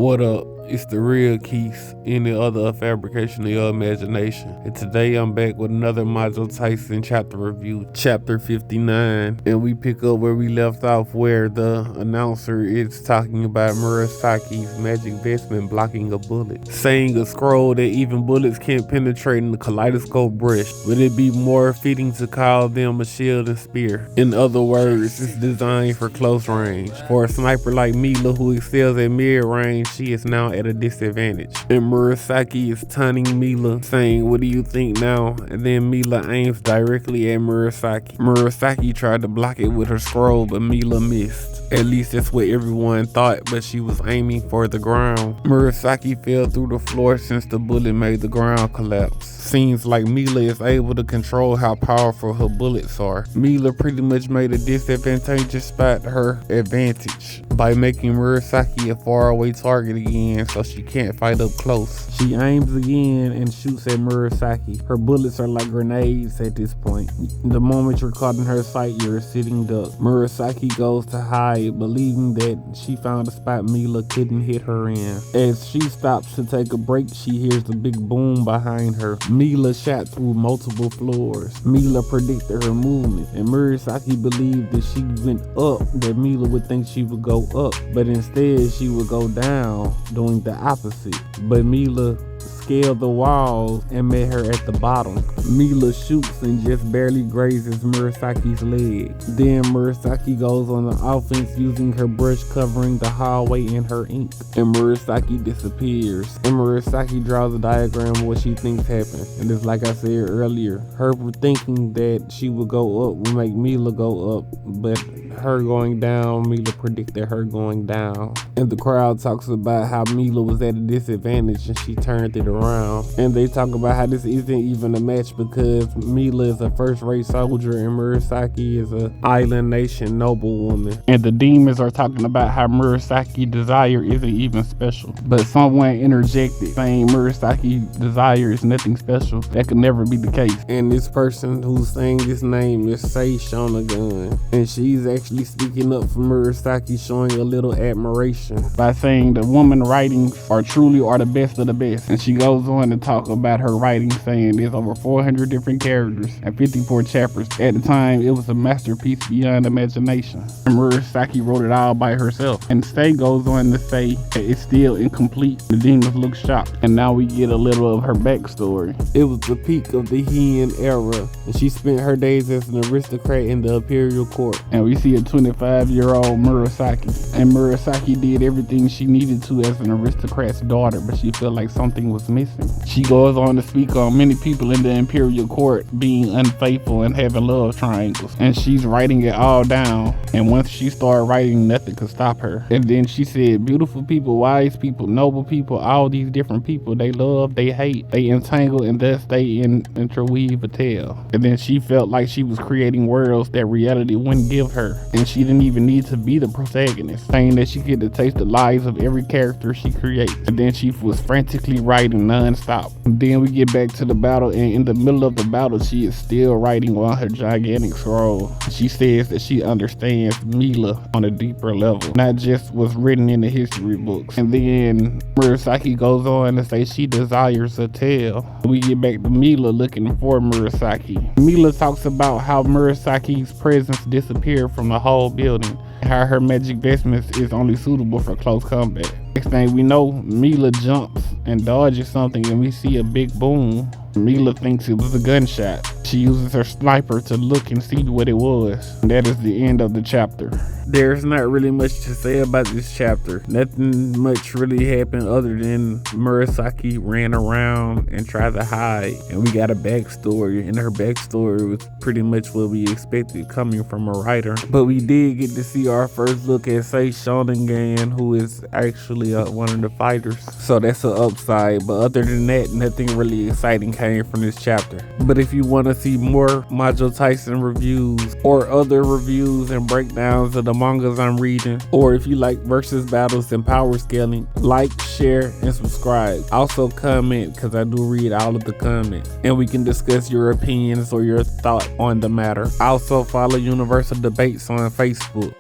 What up? It's the real Keith, any other fabrication of your imagination. And today I'm back with another Majo Taisen chapter review, chapter 59. And we pick up where we left off, where the announcer is talking about Murasaki's magic vestment blocking a bullet, saying a scroll that even bullets can't penetrate in the kaleidoscope brush. Would it be more fitting to call them a shield and spear? In other words, it's designed for close range. For a sniper like Mila, who excels at mid-range, she is now at a disadvantage. And Murasaki is taunting Mila, saying, "What do you think now?" And then Mila aims directly at Murasaki. Murasaki tried to block it with her scroll, but Mila missed. At least that's what everyone thought, but she was aiming for the ground. Murasaki fell through the floor since the bullet made the ground collapse. Seems like Mila is able to control how powerful her bullets are. Mila pretty much made a disadvantageous spot her advantage by making Murasaki a faraway target again, so she can't fight up close. She aims again and shoots at Murasaki. Her bullets are like grenades at this point. The moment you're caught in her sight, you're a sitting duck. Murasaki goes to hide, believing that she found a spot Mila couldn't hit her in. As she stops to take a break, she hears the big boom behind her. Mila shot through multiple floors. Mila predicted her movement, and Murasaki believed that she went up, that Mila would think she would go up, but instead she would go down, doing the opposite. But Mila scaled the walls and met her at the bottom. Mila shoots and just barely grazes Murasaki's leg. Then Murasaki goes on the offense, using her brush covering the hallway in her ink, and Murasaki disappears. And Murasaki draws a diagram of what she thinks happened. And it's like I said earlier, her thinking that she would go up will make Mila go up, but her going down, Mila predicted her going down. And the crowd talks about how Mila was at a disadvantage and she turned it around. And they talk about how this isn't even a match because Mila is a first-rate soldier and Murasaki is a island nation noblewoman. And the demons are talking about how Murasaki's desire isn't even special. But someone interjected saying Murasaki's desire is nothing special. That could never be the case. And this person who's saying this name is Sei Shonagun. And she's actually speaking up for Murasaki, showing a little admiration by saying the woman writings are the best of the best. And she goes on to talk about her writing, saying there's over 400 different characters and 54 chapters. At the time, it was a masterpiece beyond imagination. And Murasaki wrote it all by herself. And Sei goes on to say that it's still incomplete. The demons look shocked. And now we get a little of her backstory. It was the peak of the Heian era, and she spent her days as an aristocrat in the imperial court. And we see a 25-year-old Murasaki. And Murasaki did everything she needed to as an aristocrat's daughter, but she felt like something was missing. She goes on to speak on many people in the imperial court being unfaithful and having love triangles, and she's writing it all down. And once she started writing, nothing could stop her. And then she said, beautiful people, wise people, noble people, all these different people, they love, they hate, they entangle, and thus they interweave a tale. And then she felt like she was creating worlds that reality wouldn't give her, and she didn't even need to be the protagonist, saying that she get to taste the lives of every character she creates. And then she was frantically writing non-stop. And then we get back to the battle, and in the middle of the battle, she is still writing on her gigantic scroll. She says that she understands Mila on a deeper level, not just what's written in the history books. And then Murasaki goes on to say she desires a tale. We get back to Mila looking for Murasaki. Mila talks about how Murasaki's presence disappeared from the whole building, how her magic vestments is only suitable for close combat. Next thing we know, Mila jumps and dodges something, and we see a big boom. Mila thinks it was a gunshot. She uses her sniper to look and see what it was. And that is the end of the chapter. There's not really much to say about this chapter. Nothing much really happened other than Murasaki ran around and tried to hide, and we got a backstory, and her backstory was pretty much what we expected coming from a writer. But we did get to see our first look at Sei Shonagun, who is actually one of the fighters, so that's an upside. But other than that, nothing really exciting came from this chapter. But if you want to see more Majo Taisen reviews or other reviews and breakdowns of the mangas I'm reading, or if you like versus battles and power scaling, like, share, and subscribe. Also comment, because I do read all of the comments, and we can discuss your opinions or your thought on the matter. Also follow Universal Debates on Facebook.